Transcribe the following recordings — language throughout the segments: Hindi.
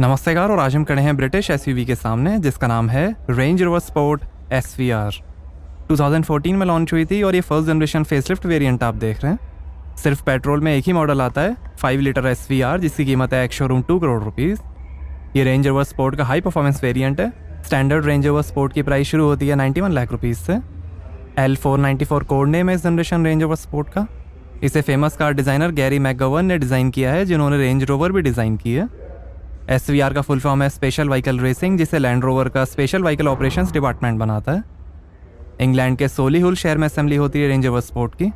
नमस्कार। और आज हम खड़े हैं ब्रिटिश एसयूवी के सामने जिसका नाम है रेंज रोवर स्पोर्ट SVR। 2014 में लॉन्च हुई थी और ये फर्स्ट जनरेशन फेसलिफ्ट वेरिएंट आप देख रहे हैं। सिर्फ पेट्रोल में एक ही मॉडल आता है 5 लीटर SVR, जिसकी कीमत है एक्स-शोरूम 2 करोड़ रुपीज़। ये रेंज रोवर स्पोर्ट का हाई परफॉर्मेंस वेरिएंट है। स्टैंडर्ड रेंज रोवर स्पोर्ट की प्राइस शुरू होती है 91 लाख रुपीज़ से। L494 कोड नेम है इस जनरेशन रेंज रोवर स्पोर्ट का। इसे famous car designer Gary McGovern ने डिज़ाइन किया है, जिन्होंने रेंज रोवर भी डिज़ाइन की है। SVR का फुल फॉर्म है स्पेशल व्हीकल रेसिंग, जिसे लैंड रोवर का स्पेशल व्हीकल ऑपरेशंस डिपार्टमेंट बनाता है। इंग्लैंड के सोलीहुल शहर में असेंबली होती है रेंज रोवर स्पोर्ट की।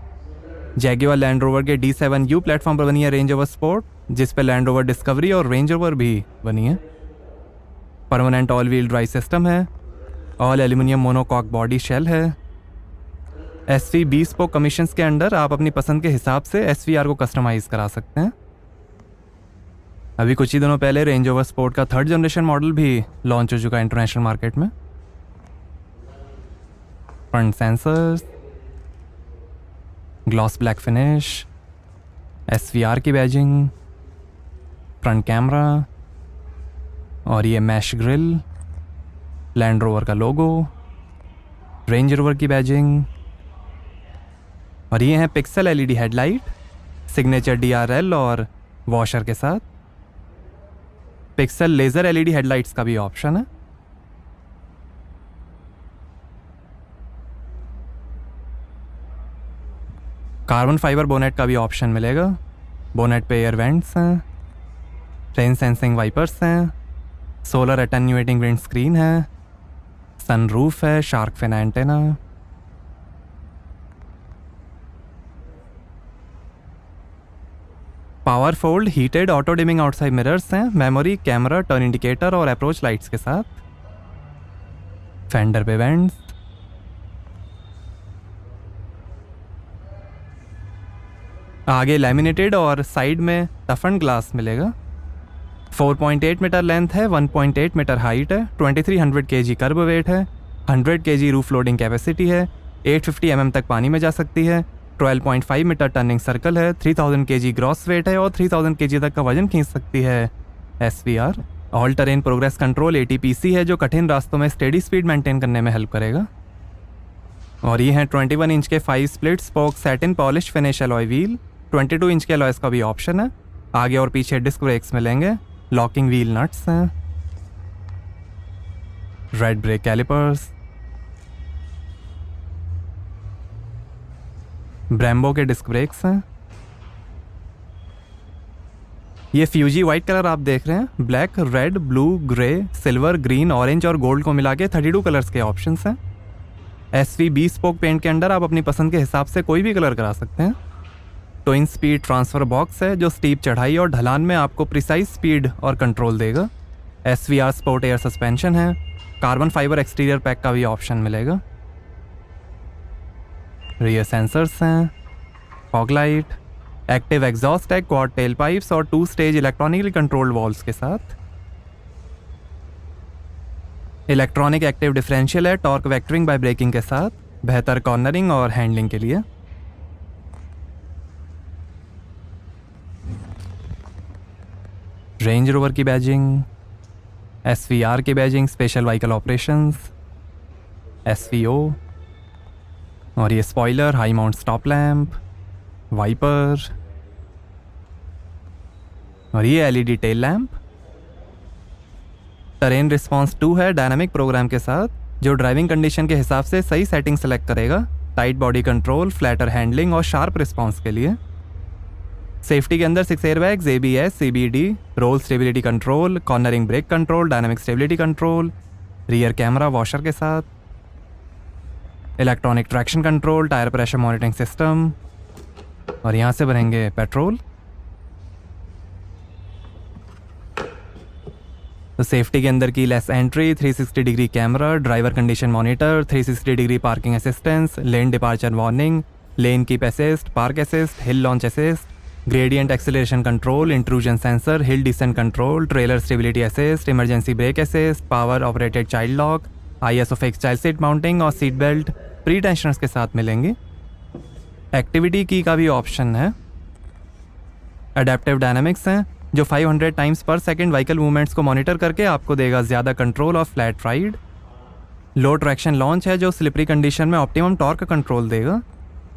जैगुआर लैंड रोवर के D7U प्लेटफॉर्म पर बनी है रेंज रोवर स्पोर्ट, जिस पर लैंड रोवर डिस्कवरी और रेंज रोवर भी बनी है। Permanent all wheel drive system है। All aluminium monocoque body shell है। SV bespoke कमीशंस के अंडर आप अपनी पसंद के हिसाब से SVR को कस्टमाइज करा सकते हैं। अभी कुछ ही दिनों पहले रेंज रोवर स्पोर्ट का 3rd जनरेशन मॉडल भी लॉन्च हो चुका है इंटरनेशनल मार्केट में। Front sensors, gloss black finish, SVR की बैजिंग, फ्रंट कैमरा और ये मैश ग्रिल, लैंड रोवर का लोगो, रेंज रोवर की बैजिंग और ये है pixel LED headlight, signature DRL और वॉशर के साथ। पिक्सल लेज़र LED हेडलाइट्स का भी ऑप्शन है। कार्बन फाइबर बोनेट का भी ऑप्शन मिलेगा। बोनेट पे एयर वेंट्स हैं, रेन सेंसिंग वाइपर्स हैं, सोलर एटेन्यूएटिंग विंड स्क्रीन है, सनरूफ है, shark fin antenna. Power fold heated auto dimming outside mirrors हैं, मेमोरी, कैमरा, टर्न इंडिकेटर और अप्रोच लाइट्स के साथ। फेंडर पे वेंट्स, आगे लैमिनेटेड और साइड में टफन ग्लास मिलेगा। 4.8 मीटर लेंथ है, 1.8 मीटर हाइट है, 2300 kg कर्ब वेट है, 100 kg रूफ लोडिंग कैपेसिटी है, 850 mm तक पानी में जा सकती है, 12.5 मीटर टर्निंग सर्कल है, 3000 kg ग्रॉस वेट है और 3000 kg तक का वजन खींच सकती है SVR। All terrain progress control ATPC है, जो कठिन रास्तों में स्टेडी स्पीड मेंटेन करने में हेल्प करेगा। और ये हैं 21 इंच के 5 split spoke satin polish finish alloy wheel. 22 inch के अलॉयस का भी ऑप्शन है। आगे और पीछे डिस्क ब्रेक्स मिलेंगे, लॉकिंग व्हील नट्स हैं, रेड ब्रेक कैलिपर्स, ब्रेम्बो के डिस्क ब्रेक्स हैं। ये फ्यूजी वाइट कलर आप देख रहे हैं, black, red, blue, grey, silver, green, orange और गोल्ड को मिला के 32 कलर्स के ऑप्शंस हैं। SV bespoke पेंट के अंडर आप अपनी पसंद के हिसाब से कोई भी कलर करा सकते हैं। ट्विन स्पीड ट्रांसफर बॉक्स है, जो स्टीप चढ़ाई और ढलान में आपको प्रिसाइज स्पीड और कंट्रोल देगा। SVR स्पोर्ट एयर सस्पेंशन है। कार्बन फाइबर एक्सटीरियर पैक का भी ऑप्शन मिलेगा। रियर सेंसर्स हैं, फॉग लाइट, एक्टिव एग्जॉस्ट है, क्वाड टेल पाइप्स और 2 स्टेज इलेक्ट्रॉनिकली कंट्रोल्ड वॉल्व्स के साथ। इलेक्ट्रॉनिक एक्टिव डिफरेंशियल है, टॉर्क वेक्टरिंग बाय ब्रेकिंग के साथ, बेहतर कॉर्नरिंग और हैंडलिंग के लिए। रेंज रोवर की बैजिंग, SVR की badging special vehicle operations, SVO और ये spoiler, high mount stop lamp, wiper और ये LED tail lamp. Terrain response 2 है डायनामिक प्रोग्राम के साथ, जो ड्राइविंग कंडीशन के हिसाब से सही सेटिंग सेलेक्ट करेगा। Tight body control, flatter handling और शार्प रिस्पॉन्स के लिए। सेफ्टी के अंदर 6 airbags, ABS, CBD, roll stability control, cornering brake control, dynamic stability control, rear camera washer के साथ, electronic traction control, tyre pressure monitoring system और यहाँ से भरेंगे पेट्रोल। तो सेफ्टी के अंदर की less entry, 360 degree camera, driver condition monitor, 360 degree parking assistance, lane departure warning, lane keep assist, park assist, हिल launch assist, gradient acceleration control, intrusion sensor, हिल descent control, trailer stability assist, emergency brake assist, power operated child lock, ISO fix child seat mounting और सीट बेल्ट प्री टेंशनर्स के साथ मिलेंगी। एक्टिविटी की का भी ऑप्शन है। अडेप्टिव डायनामिक्स हैं, जो 500 टाइम्स पर सेकंड व्हीकल मूवमेंट्स को मॉनिटर करके आपको देगा ज़्यादा कंट्रोल और फ्लैट राइड। लो ट्रैक्शन लॉन्च है जो स्लिपरी कंडीशन में ऑप्टिमम टॉर्क कंट्रोल देगा।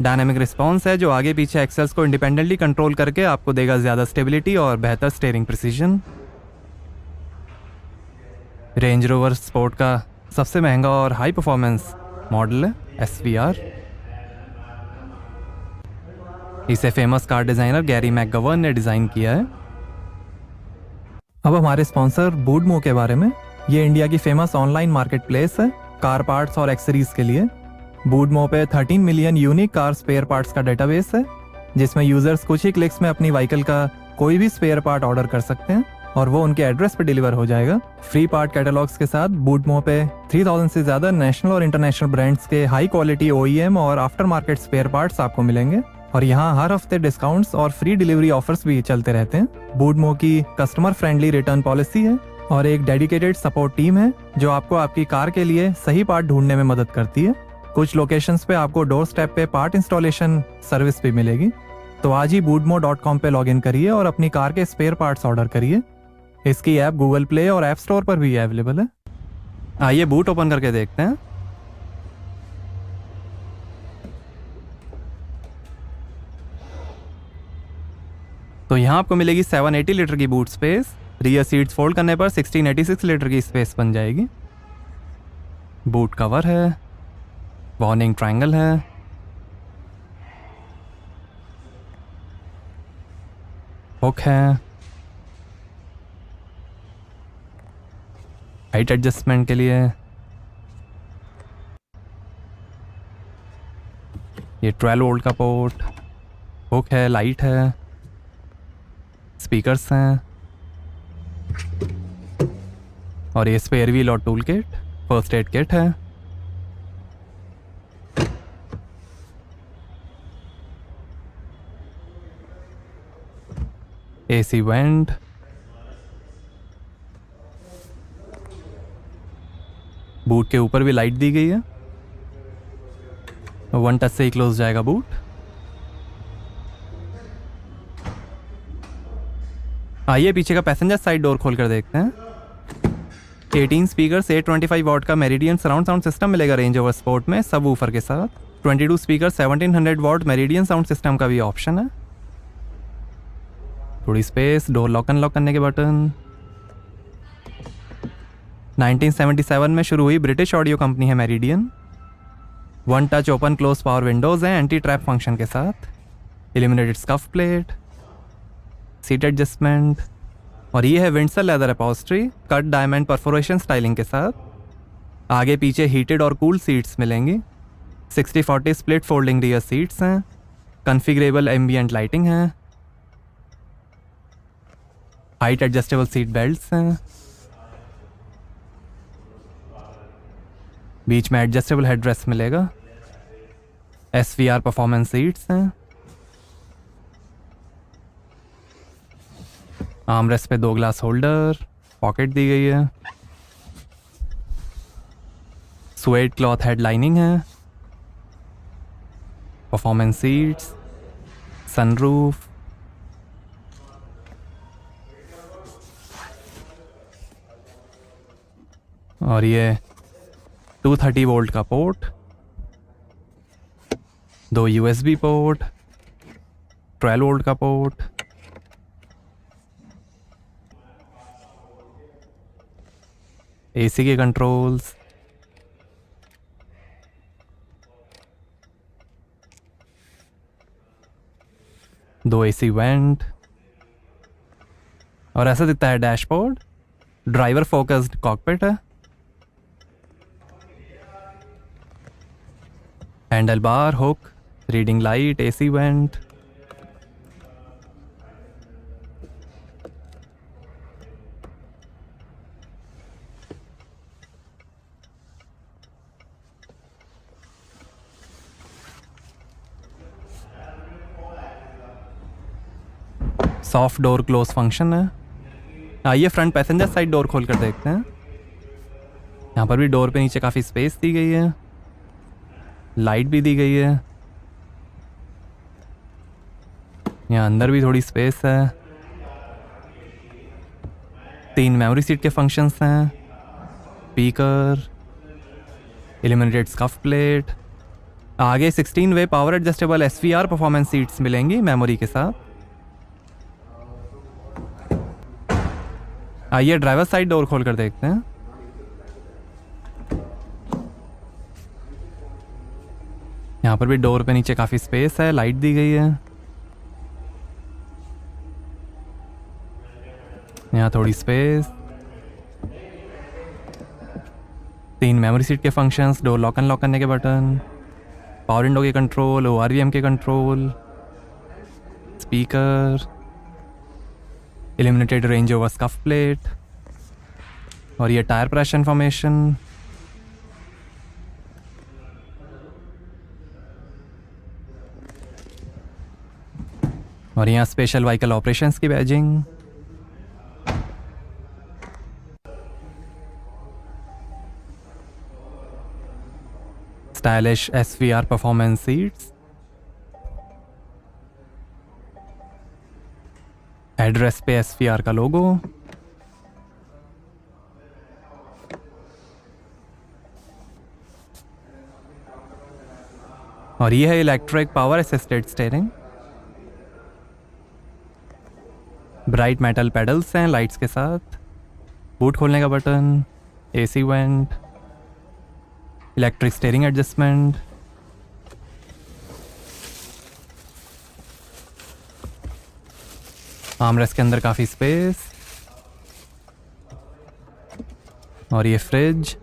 डायनामिक रिस्पॉन्स है जो आगे पीछे एक्सेल्स को इंडिपेंडेंटली कंट्रोल करके आपको देगा ज़्यादा स्टेबिलिटी और बेहतर steering precision. Range rover sport का सबसे महंगा और हाई परफॉर्मेंस मॉडल है SVR। इसे famous car designer Gary McGovern ने डिज़ाइन किया है। अब हमारे स्पॉन्सर बूडमो के बारे में। ये इंडिया की फेमस ऑनलाइन मार्केट प्लेस है कार पार्ट्स और एक्सेसरीज के लिए। बूडमो पे 13 million unique car spare parts का डेटाबेस है, जिसमें यूजर्स कुछ ही क्लिक्स में अपनी व्हीकल का कोई भी स्पेयर पार्ट ऑर्डर कर सकते हैं और वो उनके एड्रेस पे डिलीवर हो जाएगा। फ्री पार्ट कैटलॉग्स के साथ बूडमो पे 3000 से ज़्यादा नेशनल और इंटरनेशनल ब्रांड्स के हाई क्वालिटी OEM और आफ्टर मार्केट स्पेयर पार्ट्स आपको मिलेंगे। और यहाँ हर हफ्ते डिस्काउंट्स और फ्री डिलीवरी ऑफर्स भी चलते रहते हैं। बूडमो की कस्टमर फ्रेंडली रिटर्न पॉलिसी है और एक डेडिकेटेड सपोर्ट टीम है जो आपको आपकी कार के लिए सही पार्ट ढूंढने में मदद करती है। कुछ लोकेशंस पे आपको डोर स्टेप पे पार्ट इंस्टॉलेशन सर्विस भी मिलेगी। तो आज ही boodmo.com पे लॉगिन करिए और अपनी कार के स्पेयर पार्ट्स ऑर्डर करिए। इसकी ऐप गूगल प्ले और ऐप स्टोर पर भी अवेलेबल है। आइए बूट ओपन करके देखते हैं। तो यहाँ आपको मिलेगी 780 लीटर की boot space. Rear seats fold करने पर 1686 लीटर की स्पेस बन जाएगी। बूट कवर है, वार्निंग ट्रायंगल है, हुक है, हाइट एडजस्टमेंट के लिए ये 12 वोल्ट का पोर्ट, हुक है, लाइट है, स्पीकर्स हैं और ये स्पेयर व्हील और tool kit, first aid kit है। AC वेंट, बूट के ऊपर भी लाइट दी गई है। 1 टच से ही क्लोज जाएगा बूट। आइए पीछे का पैसेंजर साइड डोर खोल कर देखते हैं। 18 स्पीकर 825 वॉट का मेरिडियन सराउंड साउंड सिस्टम मिलेगा रेंज ओवर स्पोर्ट में सब वूफर के साथ। 22 speaker 1700 what meridian sound system का भी ऑप्शन है। थोड़ी स्पेस, डोर लॉक अनलॉक करने के बटन। 1977 में शुरू हुई ब्रिटिश ऑडियो कंपनी है meridian. 1 touch open close power Windows हैं एंटी ट्रैप फंक्शन के साथ। Illuminated scuff plate, seat adjustment और ये है Windsor leather upholstery cut diamond perforation styling के साथ। आगे पीछे हीटेड और कूल सीट्स मिलेंगी। 60-40 स्प्लिट फोल्डिंग रियर सीट्स हैं। कॉन्फ़िगरेबल एम्बियंट लाइटिंग है। हाइट एडजस्टेबल सीट बेल्ट्स हैं। बीच में एडजस्टेबल हेडरेस्ट मिलेगा। SVR परफॉर्मेंस सीट्स हैं। आर्मरेस्ट पे 2 ग्लास होल्डर, पॉकेट दी गई है। स्वेड क्लॉथ हेड लाइनिंग है। परफॉर्मेंस सीट्स, सनरूफ, और ये 230 वोल्ट का पोर्ट, 2 USB पोर्ट, 12 वोल्ट का पोर्ट, AC के कंट्रोल्स, दो AC वेंट और ऐसा दिखता है डैशबोर्ड। ड्राइवर फोकस्ड कॉकपिट है। Handle bar, hook, reading light, AC went. Soft door close function है। आइए फ्रंट पैसेंजर साइड डोर खोल कर देखते हैं। यहाँ पर भी डोर पे नीचे काफ़ी स्पेस दी गई है, लाइट भी दी गई है। यहाँ अंदर भी थोड़ी स्पेस है। 3 मेमोरी सीट के फंक्शंस हैं, स्पीकर, इल्यूमिनेटेड स्कफ प्लेट। आगे 16 way power adjustable SVR performance seats मिलेंगी मेमोरी के साथ। आइए ड्राइवर साइड डोर खोल कर देखते हैं। यहाँ पर भी डोर पे नीचे काफ़ी स्पेस है, लाइट दी गई है। यहाँ थोड़ी स्पेस, 3 मेमोरी सीट के फंक्शंस, डोर लॉक अनलॉक करने के बटन, पावर विंडो के कंट्रोल, ORVM के control, speaker, illuminated range over scuff plate और ये टायर प्रेशर इंफॉर्मेशन। और यहाँ स्पेशल व्हीकल ऑपरेशंस की badging. Stylish SVR performance seats, address पे SVR का लोगो, और ये है electric power assisted steering. Bright metal pedals हैं लाइट्स के साथ, बूट खोलने का button, AC went, electric steering adjustment, armrest के अंदर काफ़ी स्पेस, और ये फ्रिज,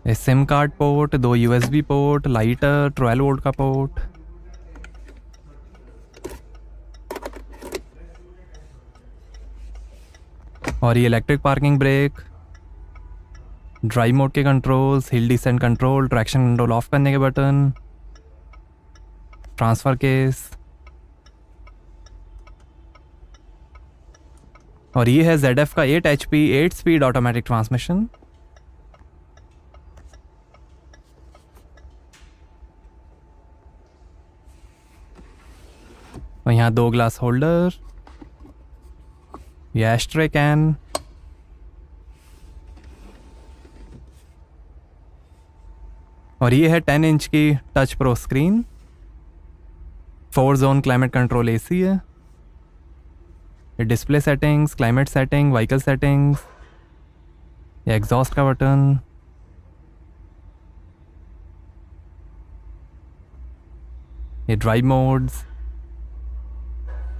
ये SIM card port, 2 USB port, lighter, 12 volt का पोर्ट, और ये electric parking brake, drive mode के controls, hill descent control, traction control off करने के बटन, ट्रांसफर केस, और ये है ZF का 8 HP 8 स्पीड ऑटोमेटिक ट्रांसमिशन। और यहाँ 2 ग्लास होल्डर, ये एस्ट्रे कैन, और ये है 10 इंच की touch pro screen, 4 zone climate control AC है, ये display settings, climate setting, vehicle settings, ये एग्जॉस्ट का बटन, ये drive modes,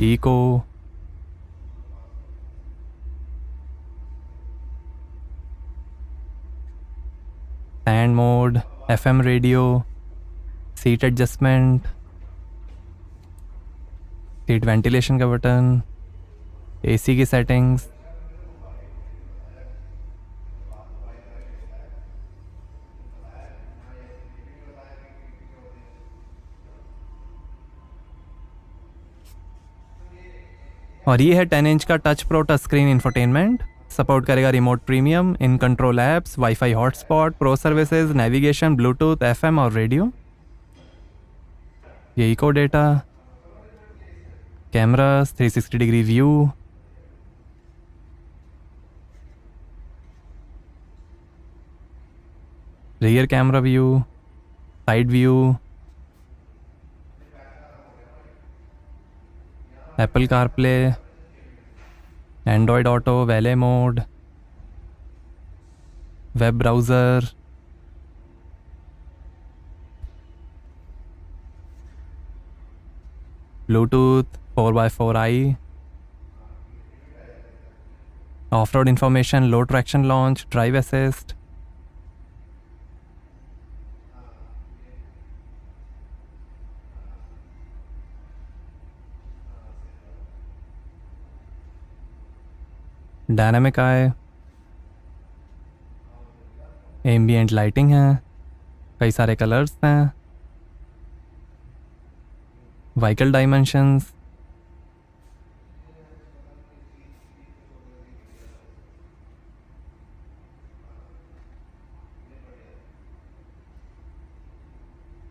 eco, sand mode, FM radio, seat adjustment, seat ventilation का बटन, AC की सेटिंग्स, और ये है 10 इंच का touch pro touch screen infotainment. Support करेगा remote premium, in control apps, wifi hotspot, pro services, navigation, Bluetooth, FM और रेडियो। ये eco data, cameras, 360 degree view, rear camera view, side view, Apple CarPlay, Android auto, valet mode, web browser, Bluetooth, 4x4i, off road information, low traction launch, drive assist, dynamic I, ambient lighting है, कई सारे कलर्स हैं, व्हीकल डायमेंशंस,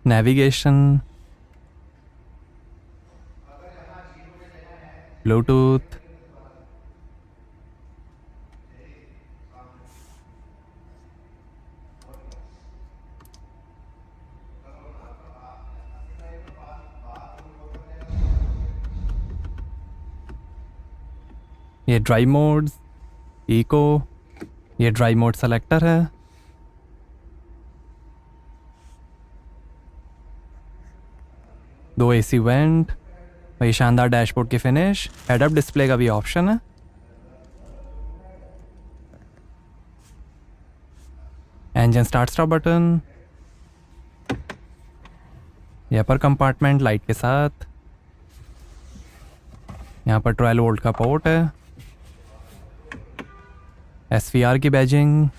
नेविगेशन, ब्लूटूथ, ये ड्राइव मोड्स, इको, ये ड्राइव मोड सेलेक्टर है। दो एसी वेंट, वही शानदार डैशबोर्ड की फिनिश, हेड अप डिस्प्ले का भी ऑप्शन है। इंजन स्टार्ट स्टॉप बटन, ये अपर कंपार्टमेंट लाइट के साथ, यहाँ पर 12 वोल्ट का पोर्ट है, SVR की बैजिंग,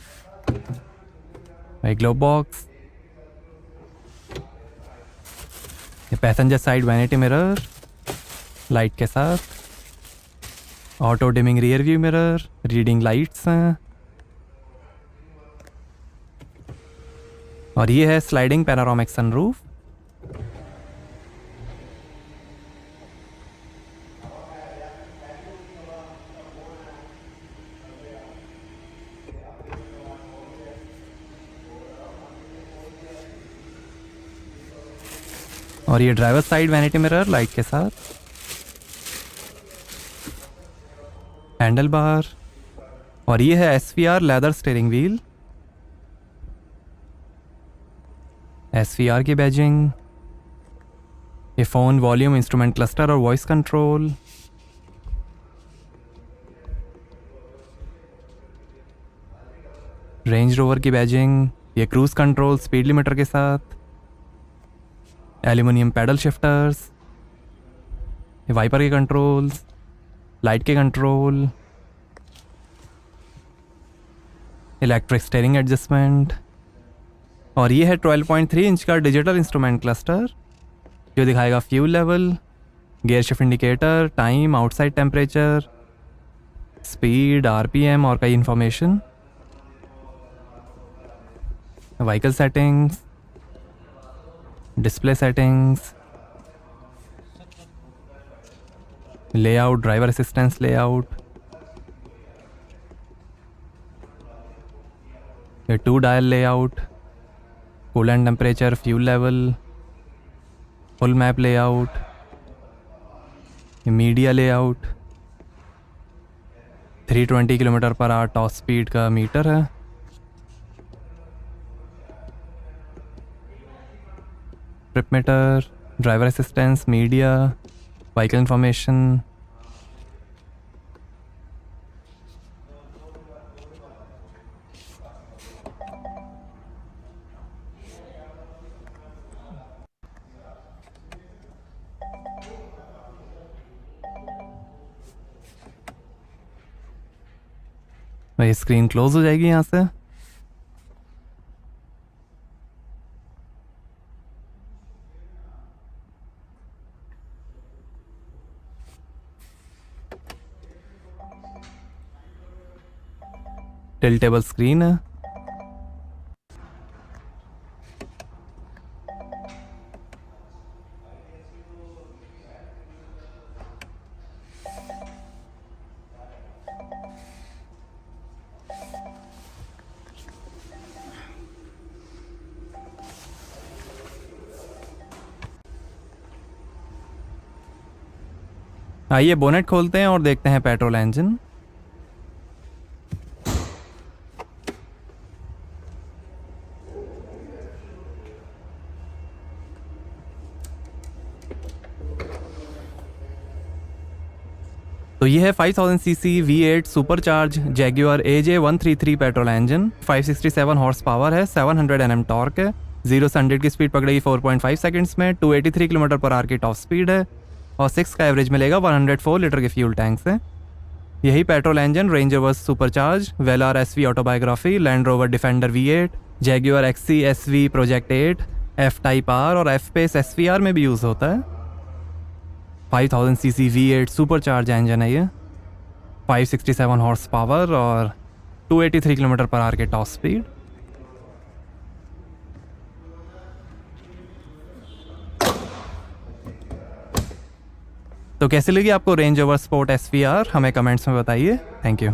एक ग्लोब बॉक्स, ये passenger side vanity mirror light के साथ, auto dimming rear view mirror, reading lights हैं, और ये है स्लाइडिंग पैनोरामिक सनरूफ। और ये driver side vanity mirror light के साथ, हैंडल बार, और ये है SVR leather steering wheel, SVR की बैजिंग, ये फ़ोन वॉल्यूम इंस्ट्रूमेंट क्लस्टर और वॉइस कंट्रोल, रेंज रोवर की बैजिंग, ये क्रूज कंट्रोल स्पीड लिमिटर के साथ, एल्यूमिनियम पैडल शिफ्टर्स, ये वाइपर के कंट्रोल्स, लाइट के कंट्रोल, इलेक्ट्रिक स्टीयरिंग एडजस्टमेंट, और ये है 12.3 इंच का डिजिटल इंस्ट्रूमेंट क्लस्टर जो दिखाएगा fuel level, gear shift indicator, time, outside temperature, speed, RPM और कई information, vehicle settings, display settings, layout, driver assistance layout, ये 2 dial layout, coolant temperature, fuel level, full map layout, media layout, 320 kilometre per hour top speed का मीटर है, trip meter, driver assistance, media, vehicle information, भाई स्क्रीन क्लोज हो जाएगी यहाँ से। टिल्टेबल स्क्रीन है, आइए बोनेट खोलते हैं और देखते हैं पेट्रोल इंजन। तो ये है 5000 CC V8 supercharge Jaguar AJ133 petrol engine, 567 horse power है, 700 Nm टॉर्क है, 0 से 100 की स्पीड पकड़ेगी 4.5 सेकंड्स में, 283 किलोमीटर पर आवर की टॉप स्पीड है और 6 का एवरेज मिलेगा 104 लीटर के फ्यूल टैंक से। यही petrol engine Range Rover supercharge, Velar SV autobiography, Land Rover Defender V8, Jaguar XC SV project 8, F type R और F पेस SVR में भी यूज़ होता है। 5000 सीसी V8 सुपरचार्ज इंजन है ये, 567 हॉर्स पावर और 283 किलोमीटर पर आवर के टॉप स्पीड। तो कैसी लगी आपको रेंज रोवर स्पोर्ट SVR, हमें कमेंट्स में बताइए। Thank you.